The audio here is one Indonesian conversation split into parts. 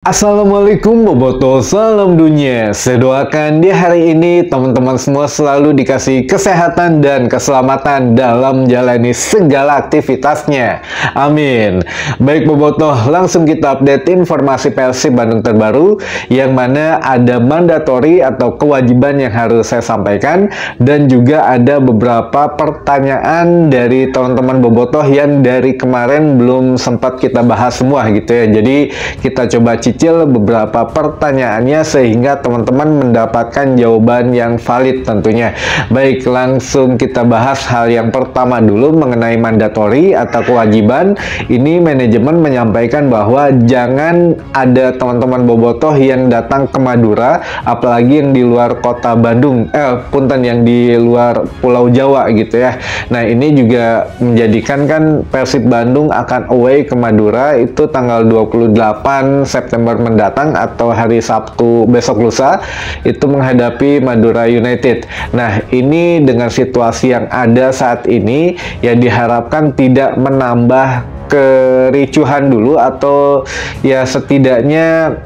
Assalamualaikum Boboto, salam dunia. Saya doakan di hari ini teman-teman semua selalu dikasih kesehatan dan keselamatan dalam menjalani segala aktivitasnya. Amin. Baik Boboto, langsung kita update informasi Persib Bandung terbaru, yang mana ada mandatori atau kewajiban yang harus saya sampaikan, dan juga ada beberapa pertanyaan dari teman-teman Boboto yang dari kemarin belum sempat kita bahas semua gitu ya. Jadi kita coba cicil beberapa pertanyaannya sehingga teman-teman mendapatkan jawaban yang valid tentunya. Baik, langsung kita bahas hal yang pertama dulu mengenai mandatori atau kewajiban. Ini manajemen menyampaikan bahwa jangan ada teman-teman bobotoh yang datang ke Madura, apalagi yang di luar kota Bandung, punten yang di luar Pulau Jawa gitu ya. Nah, ini juga menjadikan kan Persib Bandung akan away ke Madura itu tanggal 28 September mendatang atau hari Sabtu besok lusa itu menghadapi Madura United. Nah, ini dengan situasi yang ada saat ini ya diharapkan tidak menambah kericuhan dulu, atau ya setidaknya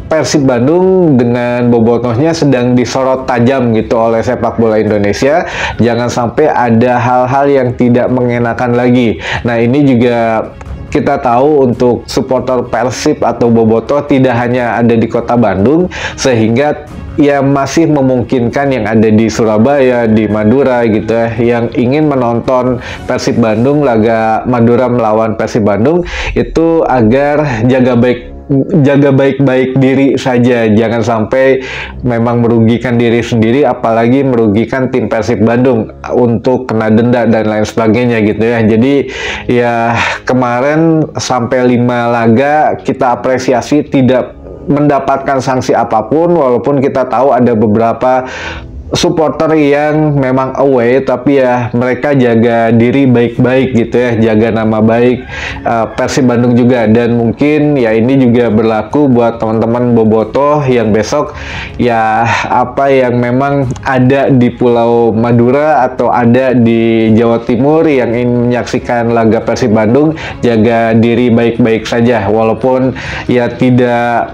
Persib Bandung dengan bobotohnya sedang disorot tajam gitu oleh sepak bola Indonesia. Jangan sampai ada hal-hal yang tidak mengenakan lagi. Nah, ini juga kita tahu untuk supporter Persib atau bobotoh tidak hanya ada di kota Bandung, sehingga ya masih memungkinkan yang ada di Surabaya, di Madura gitu ya, yang ingin menonton Persib Bandung laga Madura melawan Persib Bandung itu agar jaga baik-baik diri saja, jangan sampai memang merugikan diri sendiri, apalagi merugikan tim Persib Bandung untuk kena denda dan lain sebagainya gitu ya. Jadi ya kemarin sampai 5 laga kita apresiasi tidak mendapatkan sanksi apapun, walaupun kita tahu ada beberapa supporter yang memang away, tapi ya mereka jaga diri baik-baik gitu ya, jaga nama baik Persib Bandung juga. Dan mungkin ya ini juga berlaku buat teman-teman bobotoh yang besok ya apa yang memang ada di Pulau Madura atau ada di Jawa Timur yang ingin menyaksikan laga Persib Bandung, jaga diri baik-baik saja, walaupun ya tidak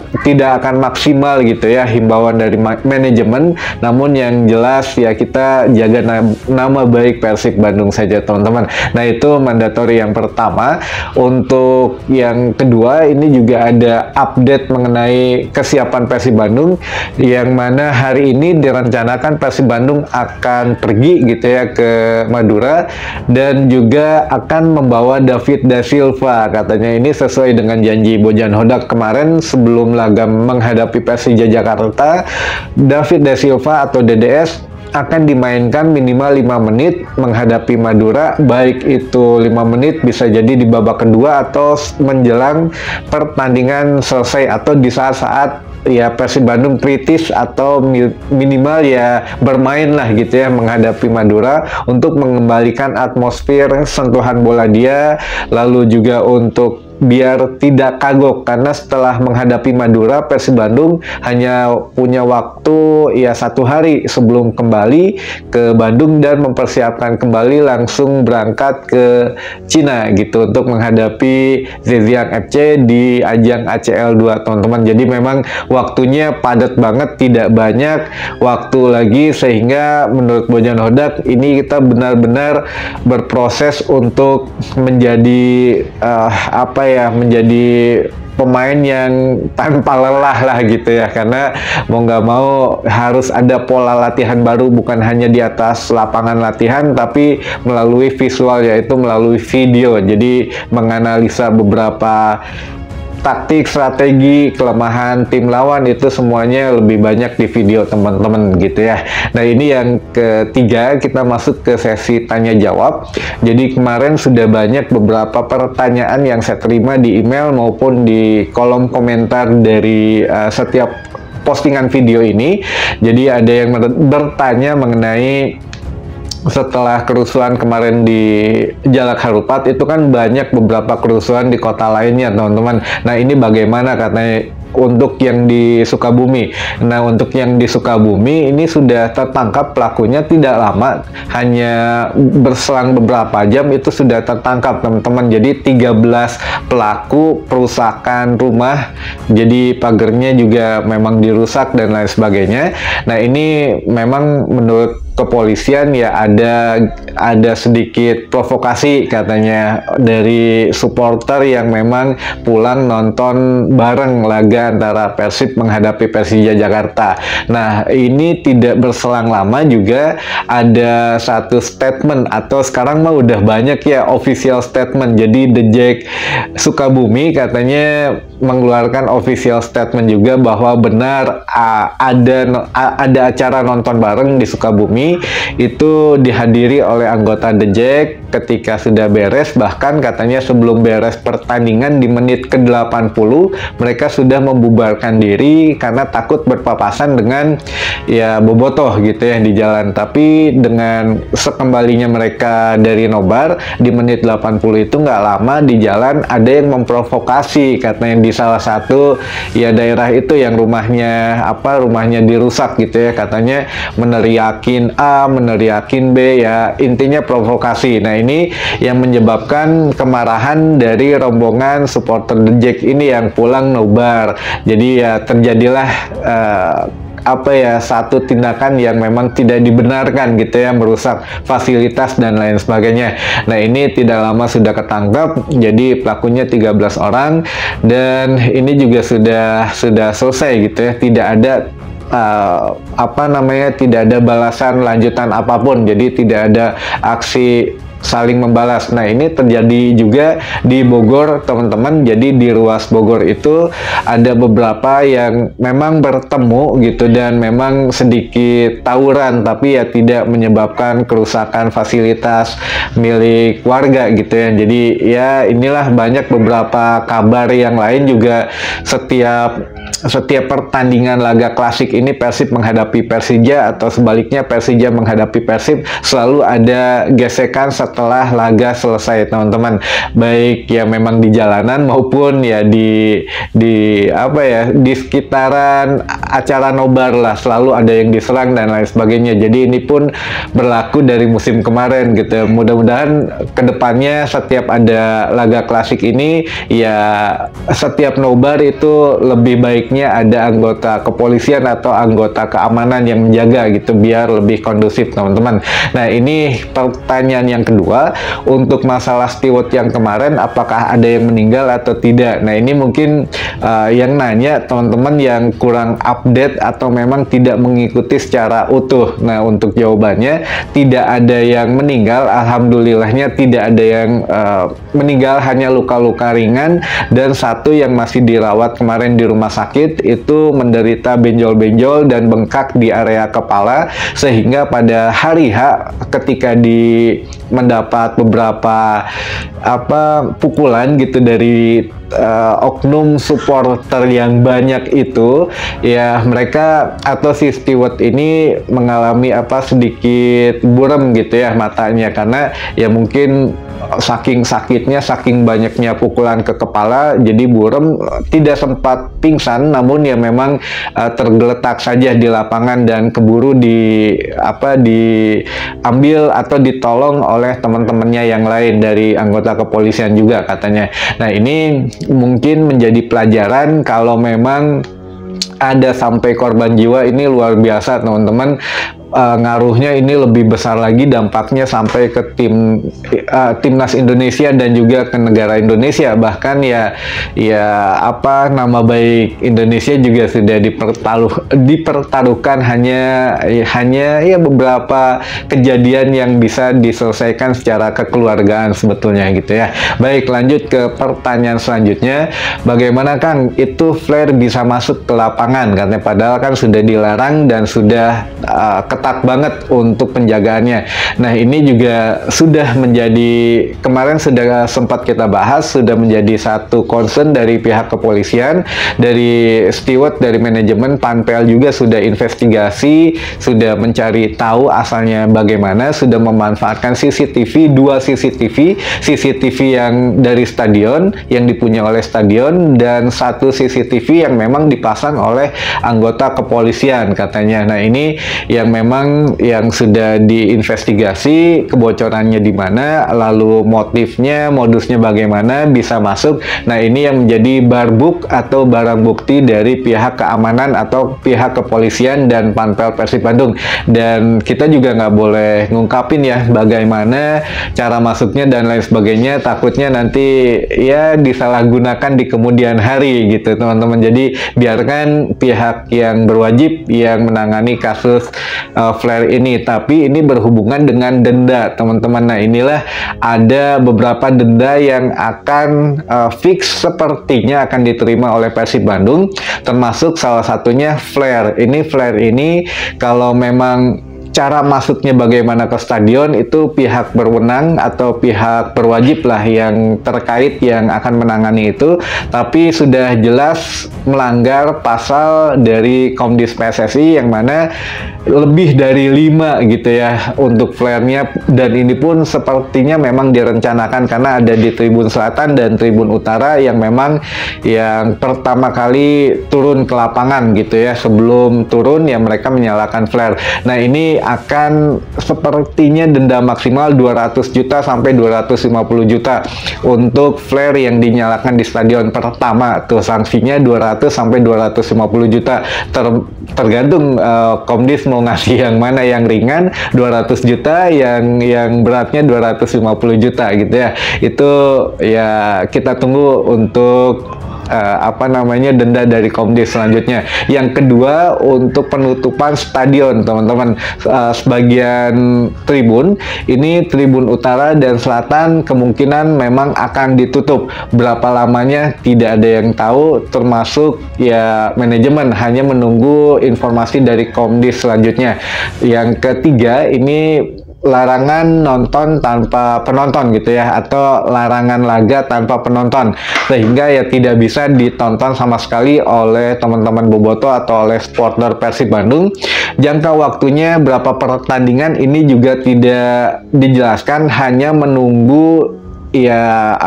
akan maksimal gitu ya himbauan dari manajemen, namun yang jelas ya kita jaga nama baik Persib Bandung saja teman-teman. Nah, itu mandatori yang pertama. Untuk yang kedua, ini juga ada update mengenai kesiapan Persib Bandung, yang mana hari ini direncanakan Persib Bandung akan pergi gitu ya ke Madura, dan juga akan membawa David Da Silva. Katanya ini sesuai dengan janji Bojan Hodak kemarin sebelum laga menghadapi Persija Jakarta. David Da Silva atau DDS akan dimainkan minimal 5 menit menghadapi Madura, baik itu 5 menit bisa jadi di babak kedua atau menjelang pertandingan selesai, atau di saat-saat ya Persib Bandung kritis, atau minimal ya bermain lah gitu ya menghadapi Madura untuk mengembalikan atmosfer sentuhan bola dia, lalu juga untuk biar tidak kagok, karena setelah menghadapi Madura Persib Bandung hanya punya waktu ya 1 hari sebelum kembali ke Bandung dan mempersiapkan kembali langsung berangkat ke Cina gitu untuk menghadapi Zhejiang FC di ajang ACL 2 teman-teman. Jadi memang waktunya padat banget, tidak banyak waktu lagi, sehingga menurut Bojan Hodak ini kita benar-benar berproses untuk menjadi menjadi pemain yang tanpa lelah lah gitu ya, karena mau nggak mau harus ada pola latihan baru, bukan hanya di atas lapangan latihan tapi melalui visual, yaitu melalui video. Jadi menganalisa beberapa taktik, strategi, kelemahan tim lawan itu semuanya lebih banyak di video teman-teman gitu ya. Nah, ini yang ketiga, kita masuk ke sesi tanya jawab. Jadi kemarin sudah banyak beberapa pertanyaan yang saya terima di email maupun di kolom komentar dari setiap postingan video ini. Jadi ada yang bertanya mengenai setelah kerusuhan kemarin di Jalak Harupat, itu kan banyak beberapa kerusuhan di kota lainnya teman-teman. Nah, ini bagaimana, katanya untuk yang di Sukabumi. Nah, untuk yang di Sukabumi ini sudah tertangkap pelakunya tidak lama, hanya berselang beberapa jam itu sudah tertangkap teman-teman. Jadi 13 pelaku perusakan rumah, jadi pagernya juga memang dirusak dan lain sebagainya. Nah, ini memang menurut kepolisian ya ada sedikit provokasi katanya dari supporter yang memang pulang nonton bareng laga antara Persib menghadapi Persija Jakarta. Nah, ini tidak berselang lama juga ada satu statement, atau sekarang mah udah banyak ya official statement. Jadi The Jack Sukabumi katanya mengeluarkan official statement juga bahwa benar ada acara nonton bareng di Sukabumi, itu dihadiri oleh anggota The Jack ketika sudah beres. Bahkan katanya sebelum beres pertandingan di menit ke-80 mereka sudah membubarkan diri karena takut berpapasan dengan ya bobotoh gitu ya di jalan. Tapi dengan sekembalinya mereka dari nobar di menit 80 itu nggak lama di jalan ada yang memprovokasi katanya di salah satu ya daerah itu yang rumahnya dirusak gitu ya, katanya meneriakin A, meneriakin B, ya intinya provokasi. Nah, ini yang menyebabkan kemarahan dari rombongan supporter The Jack ini yang pulang nobar. Jadi ya terjadilah satu tindakan yang memang tidak dibenarkan gitu ya, merusak fasilitas dan lain sebagainya. Nah, ini tidak lama sudah ketangkap, jadi pelakunya 13 orang dan ini juga sudah selesai gitu ya, tidak ada tidak ada balasan lanjutan apapun, jadi tidak ada aksi saling membalas. Nah, ini terjadi juga di Bogor teman-teman. Jadi di ruas Bogor itu ada beberapa yang memang bertemu gitu dan memang sedikit tawuran, tapi ya tidak menyebabkan kerusakan fasilitas milik warga gitu ya. Jadi ya inilah banyak beberapa kabar yang lain juga. Setiap pertandingan laga klasik ini Persib menghadapi Persija atau sebaliknya Persija menghadapi Persib, selalu ada gesekan setelah laga selesai teman-teman, baik ya memang di jalanan maupun ya di sekitaran acara nobar lah, selalu ada yang diserang dan lain sebagainya. Jadi ini pun berlaku dari musim kemarin gitu. Mudah-mudahan kedepannya setiap ada laga klasik ini ya setiap nobar itu lebih baiknya ada anggota kepolisian atau anggota keamanan yang menjaga gitu biar lebih kondusif teman-teman. Nah, ini pertanyaan yang kedua, untuk masalah steward yang kemarin apakah ada yang meninggal atau tidak. Nah, ini mungkin yang nanya teman-teman yang kurang update atau memang tidak mengikuti secara utuh. Nah, untuk jawabannya tidak ada yang meninggal, alhamdulillahnya tidak ada yang meninggal, hanya luka-luka ringan dan satu yang masih dirawat kemarin di rumah sakit itu menderita benjol-benjol dan bengkak di area kepala, sehingga pada hari H ketika mendapat beberapa pukulan gitu dari oknum supporter yang banyak itu, ya mereka atau si steward ini mengalami sedikit buram gitu ya matanya, karena ya mungkin saking sakitnya, saking banyaknya pukulan ke kepala, jadi buram, tidak sempat pingsan, namun ya memang tergeletak saja di lapangan dan keburu diambil atau ditolong oleh teman-temannya yang lain dari anggota kepolisian juga katanya. Nah, ini mungkin menjadi pelajaran kalau memang ada sampai korban jiwa, ini luar biasa teman-teman. Ngaruhnya ini lebih besar lagi dampaknya sampai ke timnas Indonesia dan juga ke negara Indonesia. Bahkan nama baik Indonesia juga sudah dipertaruhkan hanya beberapa kejadian yang bisa diselesaikan secara kekeluargaan sebetulnya gitu ya. Baik, lanjut ke pertanyaan selanjutnya. Bagaimana Kang itu flare bisa masuk ke lapangan? Karena padahal kan sudah dilarang dan sudah ketat banget untuk penjagaannya. Nah, ini juga sudah menjadi, kemarin sudah sempat kita bahas, sudah menjadi satu concern dari pihak kepolisian, dari steward, dari manajemen Panpel juga sudah investigasi, sudah mencari tahu asalnya bagaimana, sudah memanfaatkan CCTV, 2 CCTV yang dari stadion, yang dipunyai oleh stadion, dan 1 CCTV yang memang dipasang oleh anggota kepolisian katanya. Nah, ini yang memang yang sudah diinvestigasi kebocorannya di mana, lalu motifnya, modusnya bagaimana bisa masuk. Nah, ini yang menjadi barbuk atau barang bukti dari pihak keamanan atau pihak kepolisian dan Panpel Persib Bandung. Dan kita juga nggak boleh ngungkapin ya bagaimana cara masuknya dan lain sebagainya, takutnya nanti ya disalahgunakan di kemudian hari gitu teman-teman. Jadi biarkan pihak yang berwajib yang menangani kasus flare ini, tapi ini berhubungan dengan denda teman-teman. Nah, inilah ada beberapa denda yang akan fix sepertinya akan diterima oleh Persib Bandung, termasuk salah satunya flare. Flare ini kalau memang cara masuknya bagaimana ke stadion itu pihak berwenang atau pihak berwajib lah yang terkait yang akan menangani itu, tapi sudah jelas melanggar pasal dari Komdis PSSI yang mana lebih dari 5 gitu ya untuk flare-nya, dan ini pun sepertinya memang direncanakan karena ada di Tribun Selatan dan Tribun Utara yang memang yang pertama kali turun ke lapangan gitu ya, sebelum turun ya mereka menyalakan flare. Nah, ini akan sepertinya denda maksimal 200 juta sampai 250 juta untuk flare yang dinyalakan di stadion. Pertama tuh sanksinya 200 sampai 250 juta, tergantung Komdis mau ngasih yang mana, yang ringan 200 juta, yang beratnya 250 juta gitu ya. Itu ya kita tunggu untuk denda dari Komdis selanjutnya. Yang kedua, untuk penutupan stadion teman-teman, sebagian tribun ini, Tribun Utara dan Selatan kemungkinan memang akan ditutup. Berapa lamanya tidak ada yang tahu, termasuk ya manajemen hanya menunggu informasi dari Komdis selanjutnya. Yang ketiga, ini larangan nonton tanpa penonton gitu ya, atau larangan laga tanpa penonton, sehingga ya tidak bisa ditonton sama sekali oleh teman-teman boboto atau oleh supporter Persib Bandung. Jangka waktunya berapa pertandingan ini juga tidak dijelaskan, hanya menunggu ya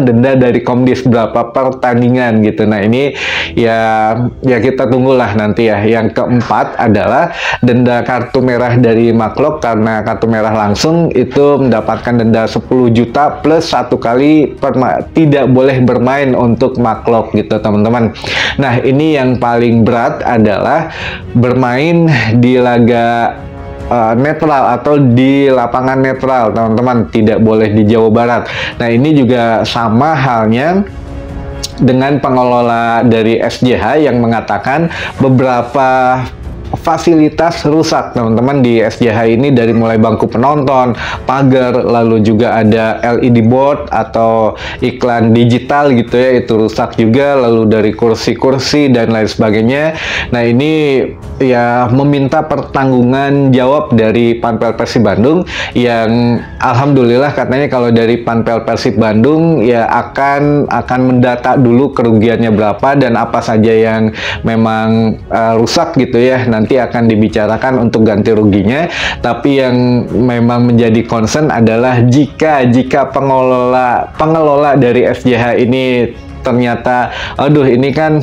denda dari Komdis berapa pertandingan gitu. Nah, ini ya kita tunggulah nanti ya. Yang keempat adalah denda kartu merah dari Maklok, karena kartu merah langsung itu mendapatkan denda 10 juta plus 1 kali tidak boleh bermain untuk Maklok gitu teman-teman. Nah, ini yang paling berat adalah bermain di laga netral atau di lapangan netral teman-teman, tidak boleh di Jawa Barat. Nah, ini juga sama halnya dengan pengelola dari SJH yang mengatakan beberapa fasilitas rusak teman-teman di SJH ini, dari mulai bangku penonton, pagar, lalu juga ada LED board atau iklan digital gitu ya, itu rusak juga, lalu dari kursi-kursi dan lain sebagainya. Nah, ini ya meminta pertanggungan jawab dari Panpel Persib Bandung, yang alhamdulillah katanya kalau dari Panpel Persib Bandung ya akan mendata dulu kerugiannya berapa dan apa saja yang memang rusak gitu ya, nanti akan dibicarakan untuk ganti ruginya. Tapi yang memang menjadi concern adalah jika pengelola dari SJH ini ternyata, aduh ini kan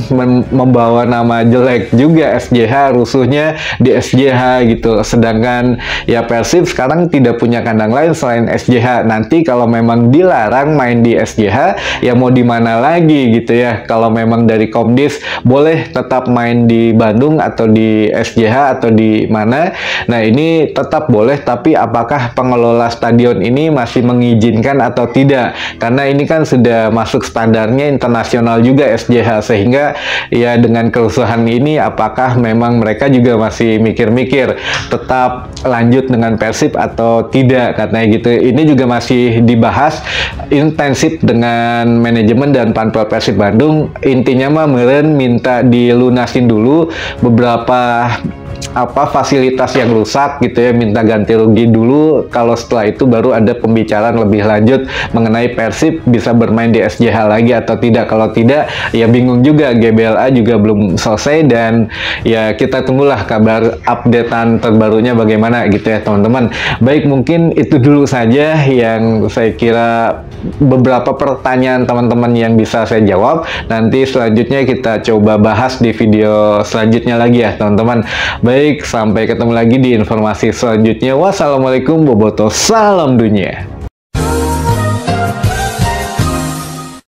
membawa nama jelek juga SJH, rusuhnya di SJH gitu. Sedangkan ya Persib sekarang tidak punya kandang lain selain SJH. Nanti kalau memang dilarang main di SJH, ya mau di mana lagi gitu ya. Kalau memang dari Komdis boleh tetap main di Bandung atau di SJH atau di mana. Nah, ini tetap boleh, tapi apakah pengelola stadion ini masih mengizinkan atau tidak? Karena ini kan sudah masuk standarnya internasional juga SJH, sehingga ya dengan kerusuhan ini apakah memang mereka juga masih mikir-mikir tetap lanjut dengan Persib atau tidak, katanya gitu. Ini juga masih dibahas intensif dengan manajemen dan Panpel Persib Bandung. Intinya mah meureun minta dilunasin dulu beberapa fasilitas yang rusak gitu ya, minta ganti rugi dulu. Kalau setelah itu baru ada pembicaraan lebih lanjut mengenai Persib bisa bermain di SJH lagi atau tidak. Kalau tidak, ya bingung juga, GBLA juga belum selesai, dan ya kita tunggulah kabar updatean terbarunya bagaimana gitu ya teman-teman. Baik, mungkin itu dulu saja yang saya kira beberapa pertanyaan teman-teman yang bisa saya jawab. Nanti selanjutnya kita coba bahas di video selanjutnya lagi ya teman-teman. Baik, sampai ketemu lagi di informasi selanjutnya. Wassalamualaikum warahmatullahi wabarakatuh. Salam dunia.